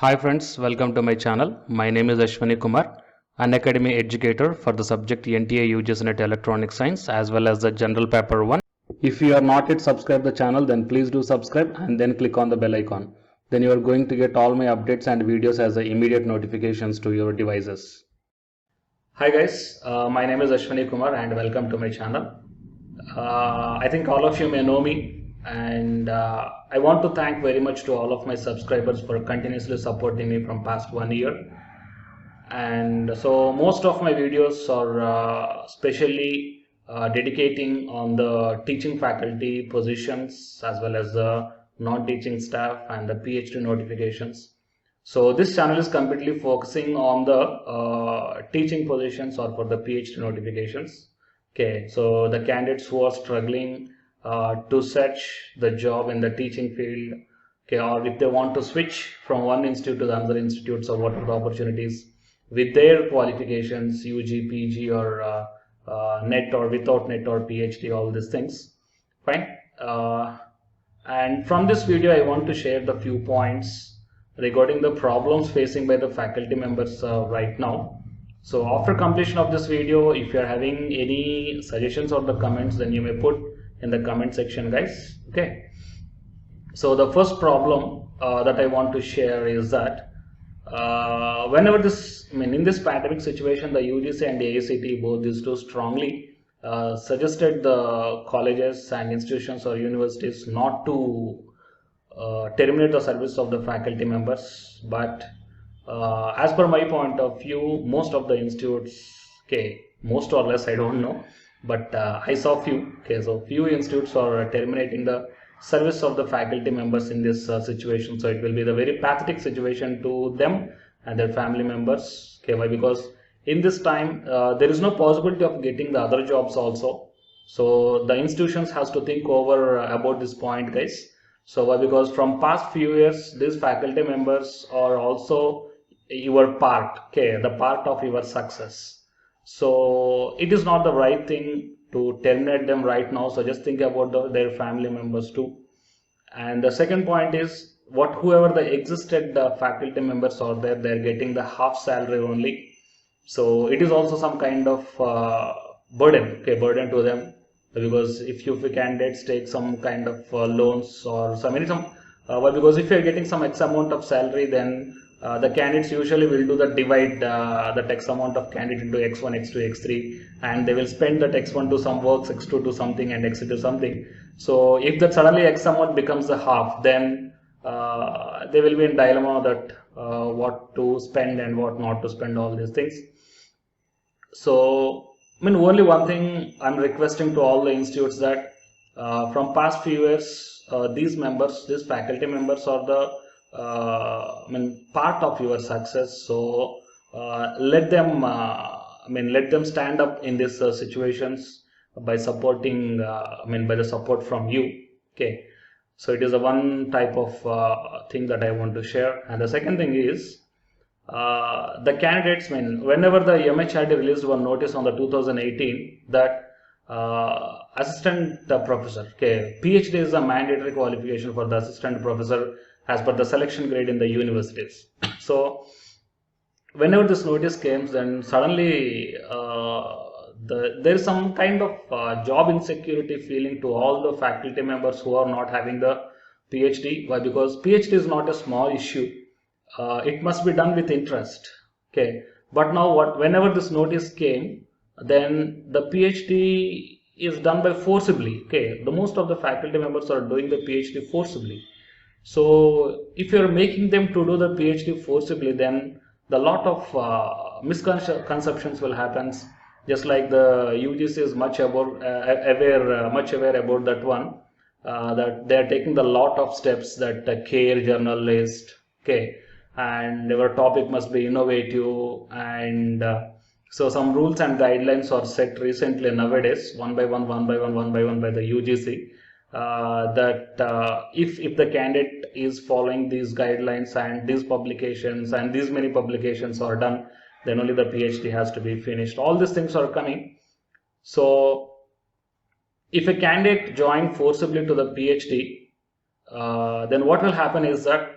Hi friends, welcome to my channel. My name is Ashwani Kumar, an academy educator for the subject NTA UGC NET Electronic Science as well as the General Paper 1. If you are not yet subscribed the channel, then please do subscribe and then click on the bell icon. Then you are going to get all my updates and videos as the immediate notifications to your devices. Hi guys, my name is Ashwani Kumar and welcome to my channel. I think all of you may know me, and I want to thank very much to all of my subscribers for continuously supporting me from past 1 year. And so most of my videos are specially dedicating on the teaching faculty positions as well as the non-teaching staff and the PhD notifications. So this channel is completely focusing on the teaching positions or for the PhD notifications. Okay, so the candidates who are struggling to search the job in the teaching field, okay, or if they want to switch from one institute to the other institutes or what are the opportunities with their qualifications, UG, PG, or NET or without NET or PhD, all these things. Fine. And from this video, I want to share the few points regarding the problems facing by the faculty members right now. So after completion of this video, if you are having any suggestions or the comments, then you may put in the comment section, guys. Okay. So the first problem that I want to share is that whenever in this pandemic situation, the UGC and the AICTE, both these two strongly suggested the colleges and institutions or universities not to terminate the service of the faculty members, but as per my point of view, most of the institutes, okay, most or less I don't know, but I saw few, okay, so few institutes are terminating the service of the faculty members in this situation. So it will be the very pathetic situation to them and their family members. Okay, why? Because in this time there is no possibility of getting the other jobs also. So the institutions has to think over about this point, guys. So why? Because from past few years, these faculty members are also your part, okay, the part of your success. So it is not the right thing to terminate them right now. So just think about their family members too. And the second point is whoever the existed faculty members are there, they're getting the half salary only. So it is also some kind of burden, okay, burden to them, because if you candidates take some kind of loans or well, because if you're getting some X amount of salary, then the candidates usually will do the divide that X amount of candidate into X1, X2, X3, and they will spend that X1 to some works, X2 to something, and X3 to something. So if that suddenly X amount becomes a half, then they will be in dilemma that what to spend and what not to spend, all these things. So only one thing I'm requesting to all the institutes that from past few years, these faculty members are the part of your success. So let them let them stand up in these situations by supporting by the support from you. Okay, so it is a one type of thing that I want to share. And the second thing is the candidates, whenever the MHRD released one notice on the 2018 that assistant professor, okay, PhD is a mandatory qualification for the assistant professor as per the selection grade in the universities. So whenever this notice came, then suddenly there is some kind of job insecurity feeling to all the faculty members who are not having the PhD. Why? Because PhD is not a small issue. It must be done with interest. Okay, but now whenever this notice came, then the PhD is done by forcibly. Okay, the most of the faculty members are doing the PhD forcibly. So if you're making them to do the PhD forcibly, then the lot of misconceptions will happen. Just like the UGC is much aware about that one, that they are taking the lot of steps that care journalist, okay, and our topic must be innovative, and so some rules and guidelines are set recently nowadays, one by one by the UGC, that if the candidate is following these guidelines and these publications and these many publications are done, then only the PhD has to be finished. All these things are coming. So if a candidate join forcibly to the PhD, then what will happen is that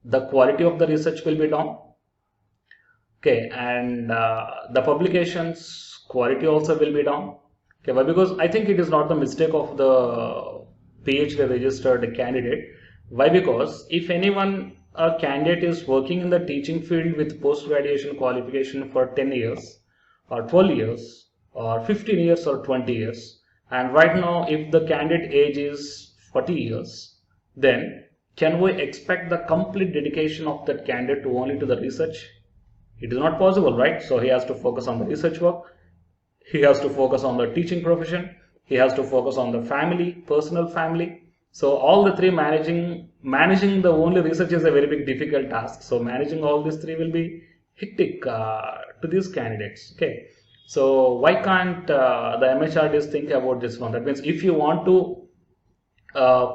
the quality of the research will be down. Okay, and the publications quality also will be down. Okay, why? Because I think it is not the mistake of the PhD registered candidate. Why? Because if anyone, a candidate is working in the teaching field with post graduation qualification for 10 years or 12 years or 15 years or 20 years, and right now if the candidate age is 40 years, then can we expect the complete dedication of that candidate to only to the research? It is not possible, right? So he has to focus on the research work, he has to focus on the teaching profession, he has to focus on the family, personal family. So all the three, managing the only research is a very big difficult task. So managing all these three will be hectic to these candidates. Okay, so why can't the MHRDs think about this one? That means if you want to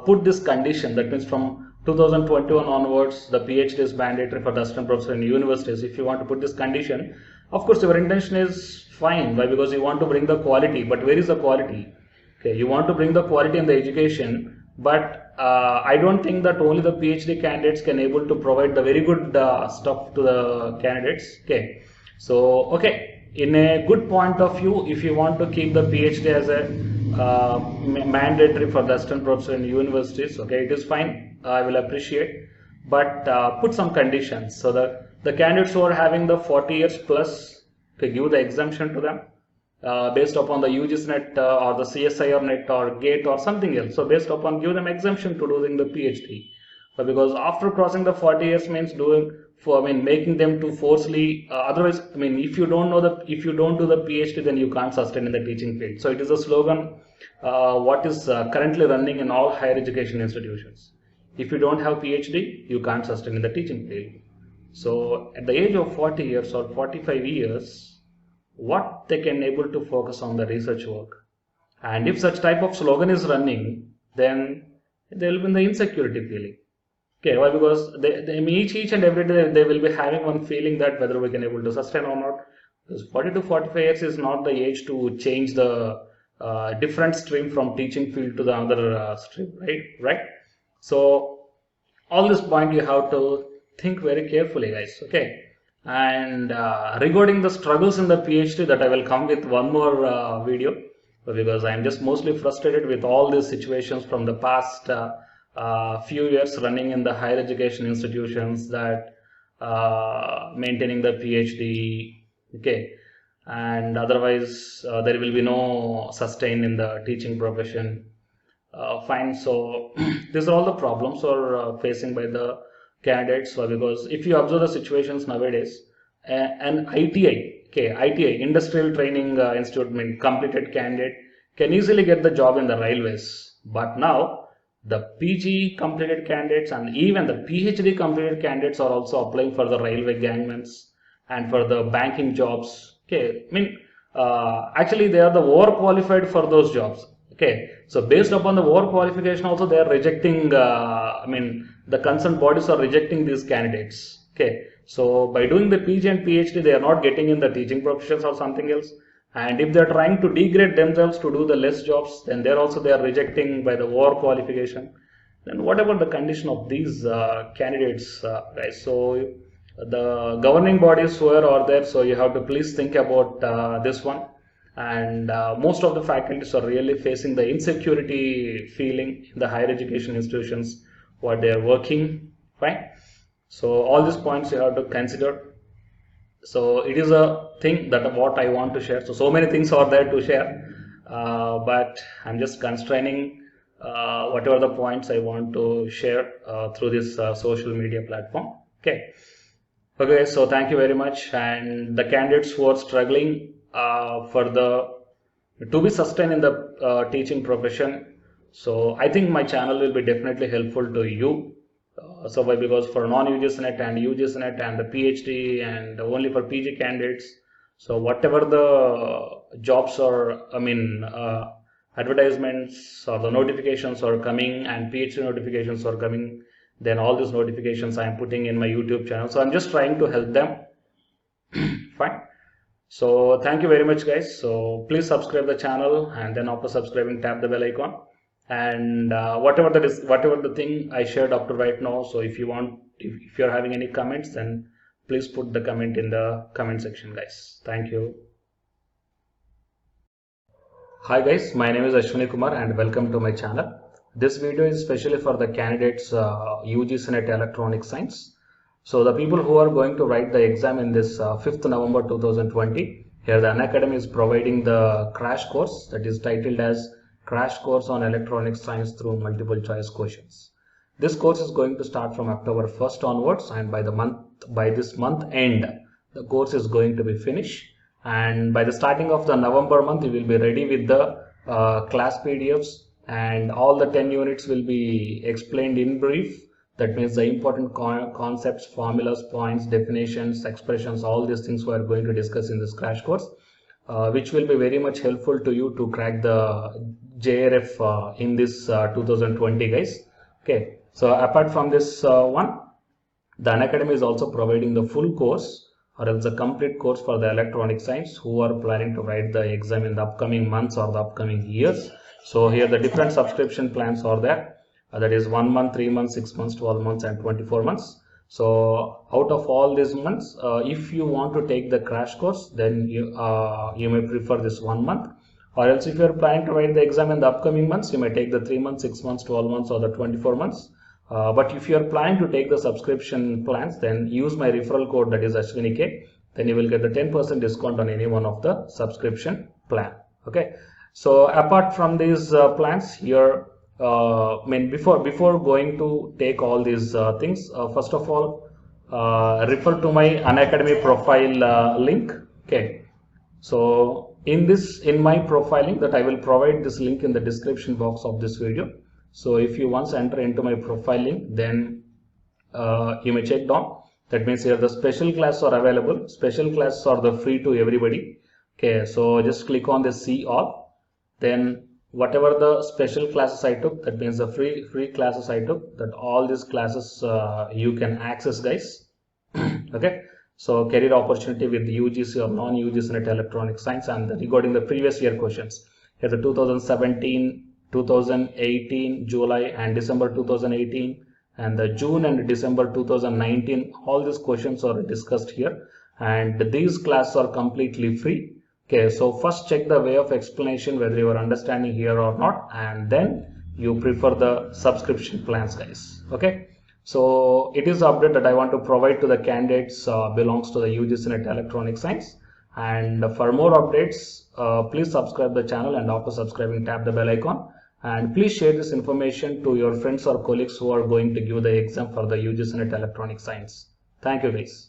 put this condition, that means from 2021 onwards, the PhD is mandatory for the assistant professor in universities. If you want to put this condition, of course, your intention is fine. Why? Because you want to bring the quality. But where is the quality? Okay, you want to bring the quality in the education, but I don't think that only the PhD candidates can able to provide the very good stuff to the candidates. Okay, so okay, in a good point of view, if you want to keep the PhD as a mandatory for the assistant professor in universities, okay, it is fine. I will appreciate, but put some conditions so that the candidates who are having the 40 years plus, to give the exemption to them based upon the UGC net or the CSIR net or GATE or something else. So based upon, give them exemption to doing the PhD. Because after crossing the 40 years means doing for, I mean, making them to forcefully, otherwise, I mean, if you don't do the PhD, then you can't sustain in the teaching field. So it is a slogan what is currently running in all higher education institutions. If you don't have PhD, you can't sustain in the teaching field. So at the age of 40 years or 45 years, what they can able to focus on the research work. And if such type of slogan is running, then they will be in the insecurity feeling. Okay, why? Because they each and every day they will be having one feeling that whether we can able to sustain or not. Because 40 to 45 years is not the age to change the different stream from teaching field to the other stream, right? Right. So all this point you have to think very carefully, guys. Okay. And regarding the struggles in the PhD, that I will come with one more video, because I am just mostly frustrated with all these situations from the past few years running in the higher education institutions, that maintaining the PhD, okay, and otherwise there will be no sustain in the teaching profession. Fine. So these are all the problems are facing by the candidates. Because if you observe the situations nowadays, an ITI, okay, ITI, Industrial Training Institute, mean completed candidate can easily get the job in the railways. But now the PG completed candidates and even the PhD completed candidates are also applying for the railway gangments and for the banking jobs. Okay, I mean, actually they are the overqualified for those jobs. Okay, so based upon the overqualification also they are rejecting, I mean, the concerned bodies are rejecting these candidates. Okay, so by doing the PG and PhD, they are not getting in the teaching professions or something else. And if they are trying to degrade themselves to do the less jobs, then there also they are rejecting by the overqualification. Then whatever the condition of these candidates, guys. So the governing bodies who are there, so you have to please think about this one. And most of the faculties are really facing the insecurity feeling in the higher education institutions what they are working. Fine. So all these points you have to consider. So it is a thing that what I want to share. So many things are there to share, but I'm just constraining whatever the points I want to share through this social media platform. Okay. Okay. So thank you very much. And the candidates who are struggling for the to be sustained in the teaching profession, so I think my channel will be definitely helpful to you. So why? Because for non-UGC net and UGC net and the PhD and only for PG candidates, so whatever the jobs or I mean advertisements or the notifications are coming and PhD notifications are coming, then all these notifications I am putting in my YouTube channel. So I'm just trying to help them. Fine. So thank you very much, guys. So please subscribe the channel, and then after subscribing, tap the bell icon. And whatever the thing I shared up to right now, so if you want if you're having any comments, then please put the comment in the comment section, guys. Thank you. Hi guys, my name is Ashwani Kumar and welcome to my channel. This video is especially for the candidates UGC NET Electronic Science. So the people who are going to write the exam in this 5th November 2020, here the Unacademy is providing the crash course that is titled as Crash Course on Electronic Science through Multiple Choice Questions. This course is going to start from October 1st onwards, and by this month end, the course is going to be finished. And by the starting of the November month, you will be ready with the class PDFs, and all the 10 units will be explained in brief. That means the important concepts, formulas, points, definitions, expressions, all these things we are going to discuss in this crash course, which will be very much helpful to you to crack the JRF in this 2020, guys. Okay, so apart from this one, the Unacademy is also providing the full course or else a complete course for the electronic science who are planning to write the exam in the upcoming months or the upcoming years. So here the different subscription plans are there. That is 1 month, 3 months, 6 months, 12 months and 24 months. So out of all these months, if you want to take the crash course, then you may prefer this 1 month, or else if you are planning to write the exam in the upcoming months, you may take the 3 months, 6 months, 12 months or the 24 months. But if you are planning to take the subscription plans, then use my referral code, that is AshwiniK. Then you will get the 10% discount on any one of the subscription plan. Okay. So apart from these plans here, before going to take all these things, first of all, refer to my Unacademy profile link. Okay. So in my profiling, that I will provide this link in the description box of this video. So if you once enter into my profile link, then you may check down. That means here the special classes are available. Special classes are the free to everybody. Okay, so just click on the see all. Then whatever the special classes I took, that means the free classes I took, that all these classes you can access, guys. Okay, so career opportunity with UGC or non-UGC NET Electronic Science, and regarding the previous year questions, here the 2017, 2018 July and December 2018 and the June and December 2019, all these questions are discussed here, and these classes are completely free. Okay, so first check the way of explanation whether you are understanding here or not, and then you prefer the subscription plans, guys. Okay, so it is the update that I want to provide to the candidates belongs to the UGC NET Electronic Science. And for more updates, please subscribe the channel, and after subscribing, tap the bell icon. And please share this information to your friends or colleagues who are going to give the exam for the UGC NET Electronic Science. Thank you, guys.